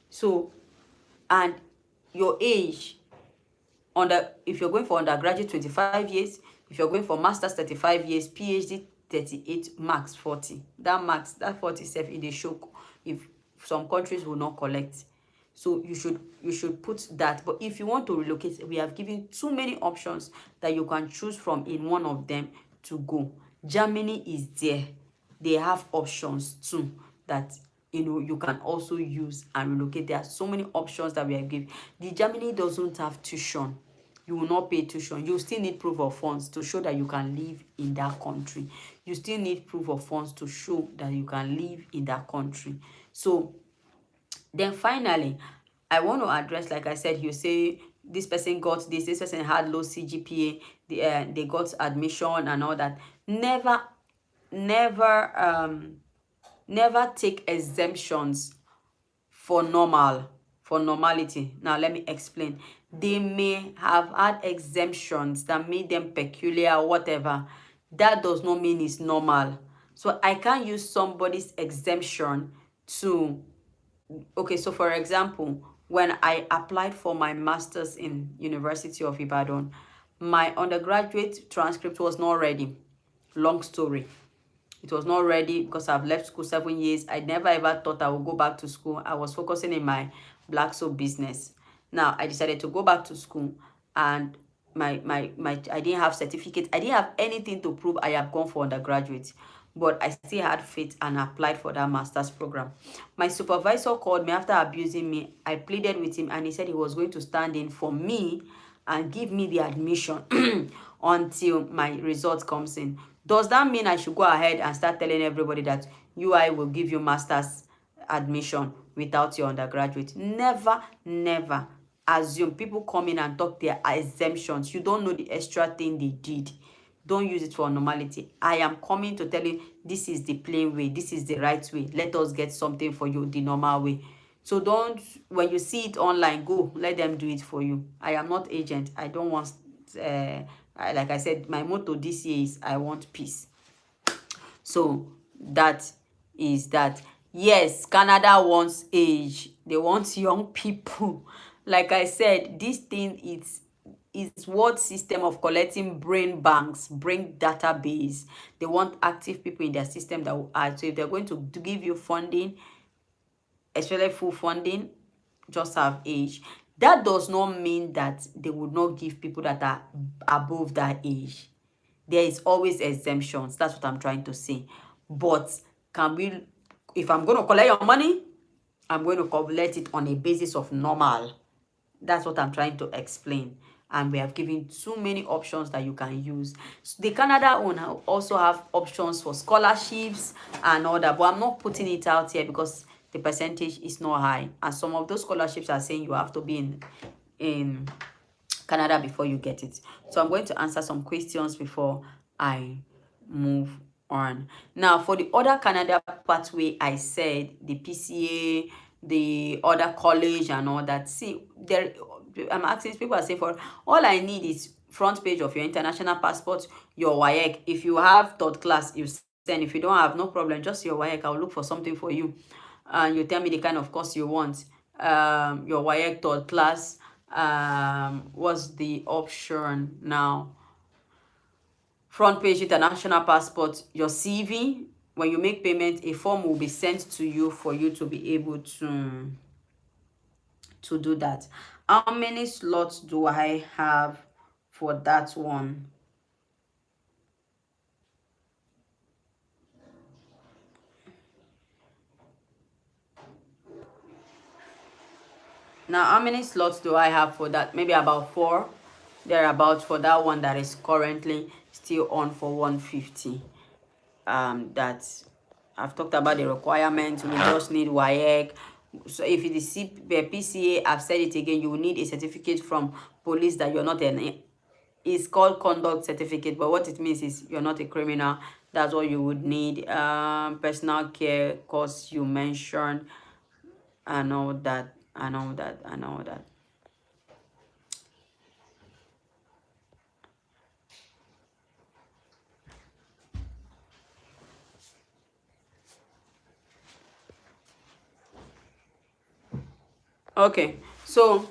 So, and your age, if you're going for undergraduate, 25 years. If you're going for master's, 35 years. PhD, 38, max 40. That 40 self in the shock if some countries will not collect. So you should put that. But if you want to relocate, we have given too many options that you can choose from in one of them to go. Germany is there. They have options too that you can also use and relocate. There are so many options that we have given. The Germany doesn't have tuition. You will not pay tuition. You still need proof of funds to show that you can live in that country. You still need proof of funds to show that you can live in that country. So then finally, I want to address, like I said, you say this person got this person had low CGPA, they got admission and all that. Never take exemptions for normality. Now let me explain. They may have had exemptions that made them peculiar or whatever. That does not mean it's normal. So I can't use somebody's exemption to, okay, so for example, when I applied for my master's in University of Ibadan, my undergraduate transcript was not ready. Long story. It was not ready because I've left school 7 years. I never ever thought I would go back to school. I was focusing in my black soap business. Now I decided to go back to school, and my I didn't have certificate. I didn't have anything to prove I have gone for undergraduate. But I still had faith and applied for that master's program. My supervisor called me after abusing me. I pleaded with him and he said he was going to stand in for me and give me the admission until my result comes in. Does that mean I should go ahead and start telling everybody that UI will give you master's admission without your undergraduate? Never, never assume. People come in and talk their exemptions. You don't know the extra thing they did. Don't use it for normality. I am coming to tell you this is the plain way. This is the right way. Let us get something for you the normal way. So don't, when you see it online, go, let them do it for you. I am not agent. I don't want, like I said, my motto this year is I want peace. So that is that. Yes, Canada wants age. They want young people. Like I said, this thing is what system of collecting brain banks, brain database. They want active people in their system that will add. So if they're going to give you funding, especially full funding, just have age. That does not mean that they would not give people that are above that age. There is always exemptions. That's what I'm trying to say. But if I'm going to collect your money, I'm going to collect it on a basis of normal. That's what I'm trying to explain. and we have given too many options that you can use. The Canada one also have options for scholarships and all that, but I'm not putting it out here because the percentage is not high, and some of those scholarships are saying you have to be in Canada before you get it. So I'm going to answer some questions before I move on. Now, for the other Canada pathway, I said the PCA, the other college and all that. See, there I'm asking, people are saying, for all I need is front page of your international passport, your WAEC. If you have third class, you send. If you don't have, no problem, just your WAEC. I'll look for something for you, and you tell me the kind of course you want. Your WAEC third class. What's the option now? Front page international passport, your CV. When you make payment, a form will be sent to you for you to be able to do that. How many slots do I have for that one? Now, how many slots do I have for that? Maybe about 4. Thereabouts for that one that is currently still on for 150. That I've talked about the requirements. We just need WAEC. So if it is PCA, I've said it again, you will need a certificate from police that you're not an, it's called conduct certificate, but what it means is you're not a criminal. That's what you would need. Personal care course you mentioned, and all that, and all that, and all that. Okay, so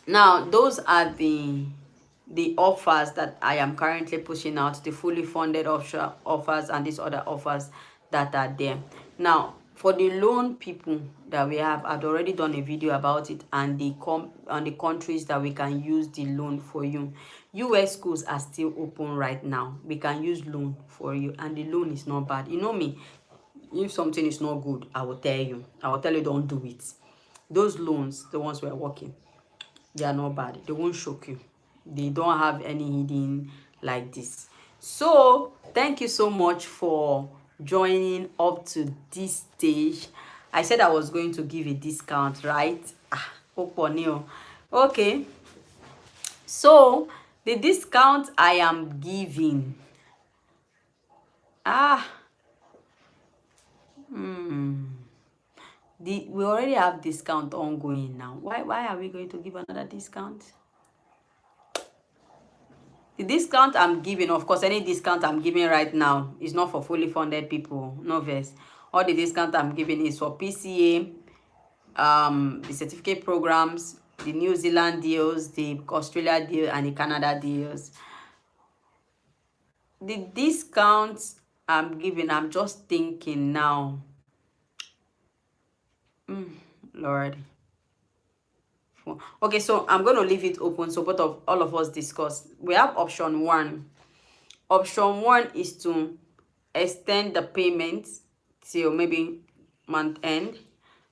now those are the offers that I am currently pushing out, the fully funded offers and these other offers that are there. Now, for the loan people that we have, I've already done a video about it, and the countries that we can use the loan for you. US schools are still open right now. We can use loan for you, and the loan is not bad. You know me, if something is not good, I will tell you. I will tell you, don't do it. Those loans, the ones we're working, they are not bad. They won't shock you. They don't have any hidden like this. So thank you so much for joining up to this stage. I said I was going to give a discount, right? Okay, so the discount I am giving, we already have discount ongoing now. Why are we going to give another discount? The discount I'm giving, of course, any discount I'm giving right now is not for fully funded people. No verse. All the discount I'm giving is for PCA, the certificate programs, the New Zealand deals, the Australia deal, and the Canada deals. The discounts I'm giving, I'm just thinking now. Lord. Okay, so I'm going to leave it open so all of us discuss. We have option 1. Option 1 is to extend the payment till maybe month end.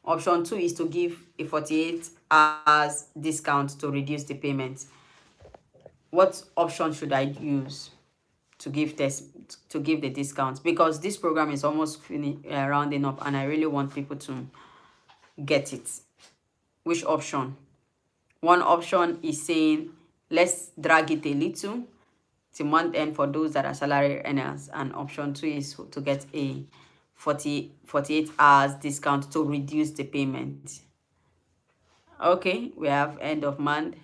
Option 2 is to give a 48 hours discount to reduce the payment. What option should I use to give the discount? Because this program is almost rounding up, and I really want people to get it. Which option? One option is saying let's drag it a little to month end for those that are salary earners, and option 2 is to get a 48 hours discount to reduce the payment. Okay, we have end of month.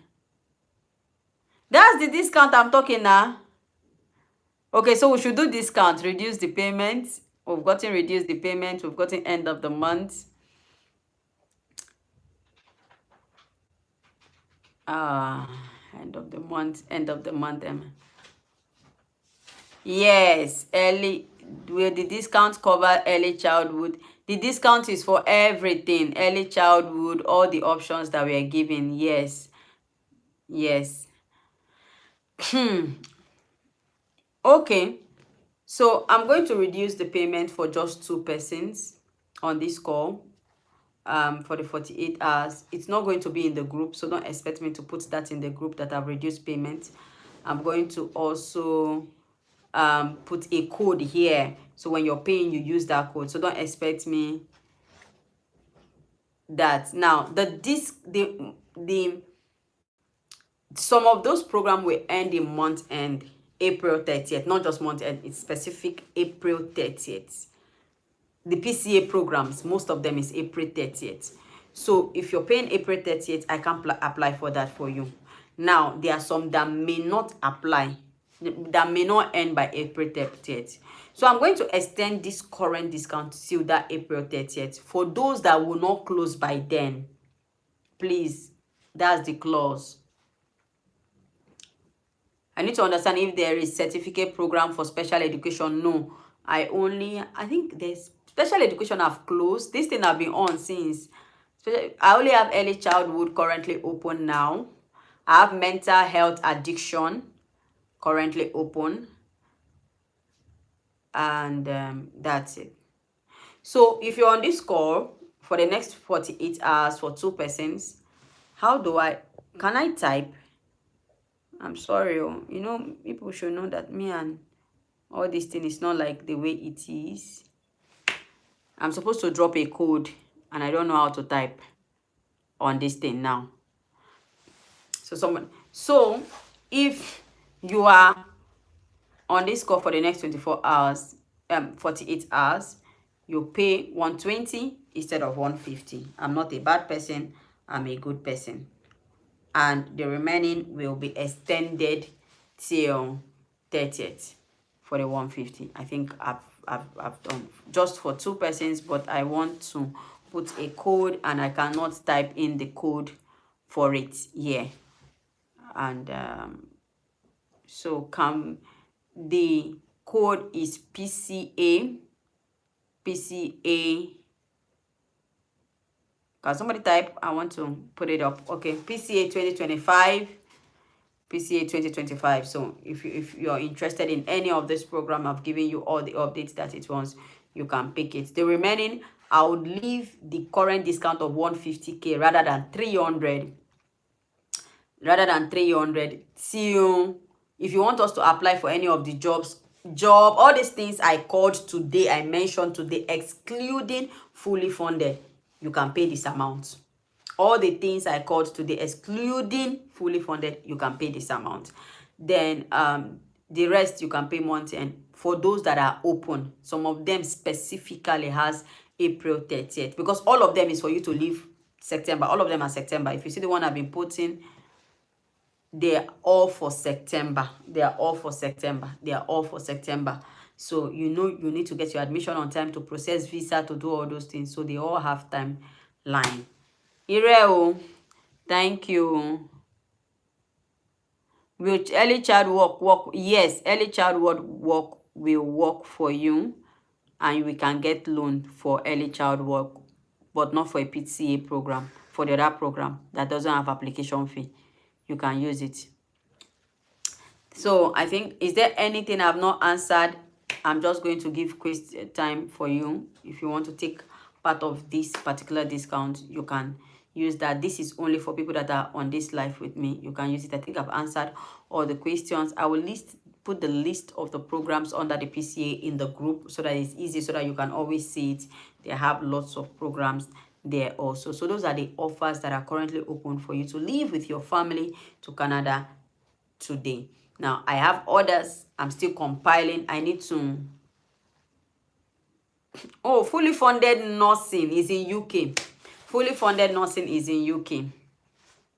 That's the discount I'm talking now. Okay, so we should do discount, reduce the payment. We've gotten reduce the payment. We've gotten end of the month. End of the month. Yes, early. Will the discount cover early childhood? The discount is for everything. Early childhood, all the options that we are giving. Yes. Yes. Okay. So I'm going to reduce the payment for just 2 persons on this call. for the 48 hours. It's not going to be in the group, so don't expect me to put that in the group that I've reduced payment. I'm going to also put a code here, so when you're paying, you use that code. So don't expect me that. Now the some of those programs will end in month end, April 30th, not just month end, it's specific April 30th. The PCA programs, most of them is April 30th. So if you're paying April 30th, I can apply for that for you. Now, there are some that may not apply, that may not end by April 30th. So I'm going to extend this current discount till that April 30th. For those that will not close by then, please, that's the clause. I need to understand if there is certificate program for special education. No, I think there's special education have closed. This thing have been on since. I only have early childhood currently open now. I have mental health addiction currently open. And that's it. So if you're on this call for the next 48 hours for 2 persons, can I type? I'm sorry, you know, people should know that me and all this thing is not like the way it is. I'm supposed to drop a code and I don't know how to type on this thing now. So if you are on this call for the next 24 hours, 48 hours, you pay 120 instead of 150. I'm not a bad person, I'm a good person. And the remaining will be extended till 30th for the 150. I think I've done just for 2 persons, but I want to put a code and I cannot type in the code for it here. And so the code is PCA. Can somebody type? I want to put it up. Okay, PCA 2025. PCA 2025. So if you're interested in any of this program, I've given you all the updates that it wants. You can pick it. The remaining, I would leave the current discount of 150k rather than 300. Till if you want us to apply for any of the all these things I called today, I mentioned today, excluding fully funded, you can pay this amount. All the things I called today, excluding fully funded, you can pay this amount. Then the rest you can pay month end. For those that are open, some of them specifically has April 30th, because all of them is for you to leave September. All of them are September. If you see the one I've been putting, they're all for September. So you know you need to get your admission on time to process visa, to do all those things. So they all have timeline. Ireo, thank you. Will early child work? Yes, early child work will work for you, and we can get loan for early child work, but not for a PCA program. For the other program that doesn't have application fee, you can use it. So I think, is there anything I've not answered? I'm just going to give question time for you. If you want to take part of this particular discount, you can use that. This is only for people that are on this live with me. You can use it. I think I've answered all the questions. I will put the list of the programs under the PCA in the group so that it's easy, so that you can always see it. They have lots of programs there also. So those are the offers that are currently open for you to live with your family to Canada today. Now I have others. I'm still compiling. I need to fully funded nursing is in UK. Fully funded nursing is in UK.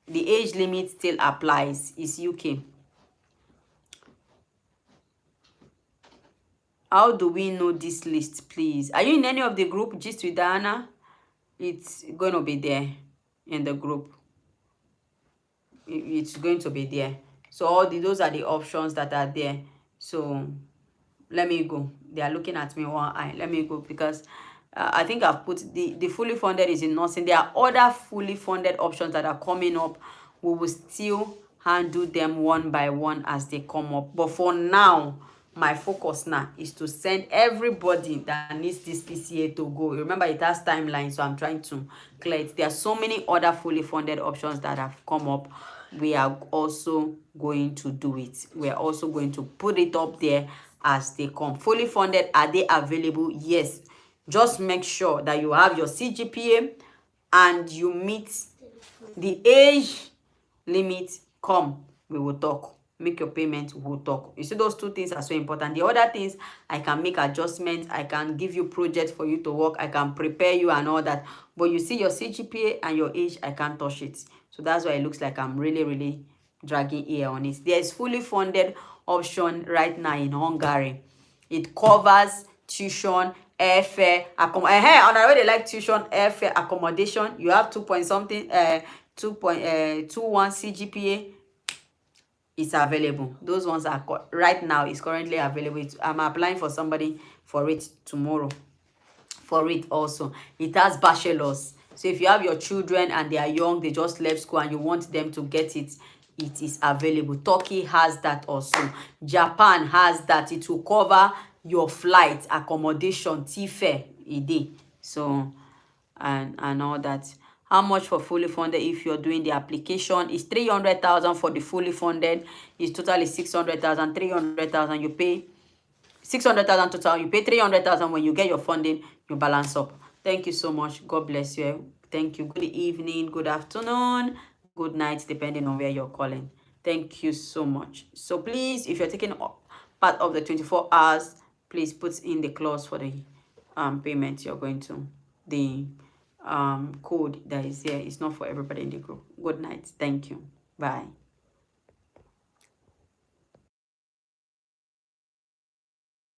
The age limit still applies. It's UK. How do we know this list, please? Are you in any of the group Gist with Diana? It's going to be there in the group. It's going to be there. So those are the options that are there. So let me go. They are looking at me one eye. Let me go, because I think I've put the fully funded is in nursing. There are other fully funded options that are coming up. We will still handle them one by one as they come up. But for now, my focus now is to send everybody that needs this PCA to go. Remember, it has timeline, so I'm trying to clear it. There are so many other fully funded options that have come up. We are also going to do it. We are also going to put it up there as they come. Fully funded, are they available? Yes. Just make sure that you have your CGPA and you meet the age limit. Come, we will talk. Make your payment, we'll talk. You see, those two things are so important. The other things, I can make adjustments, I can give you projects for you to work, I can prepare you and all that. But you see, your CGPA and your age, I can't touch it. So that's why it looks like I'm really dragging here on it. There's fully funded option right now in Hungary. It covers tuition, airfare, on the way they like tuition, airfare, accommodation. You have 2 point something, 2.21 CGPA. It's available. Those ones are right now. It's currently available. I'm applying for somebody for it tomorrow. For it also, it has bachelors. So if you have your children and they are young, they just left school and you want them to get it, it is available. Turkey has that also. Japan has that. It will cover your flight, accommodation, fare a day. So and all that. How much for fully funded if you're doing the application? Is 300,000 for the fully funded. It's totally 600,000. 300,000 you pay 600,000 total. You pay 300,000 when you get your funding. You balance up. Thank you so much. God bless you. Thank you. Good evening, good afternoon, good night, depending on where you're calling. Thank you so much. So please, if you're taking part of the 24 hours, please put in the clause for the payment you're going to. The code that is here is not for everybody in the group. Good night. Thank you. Bye.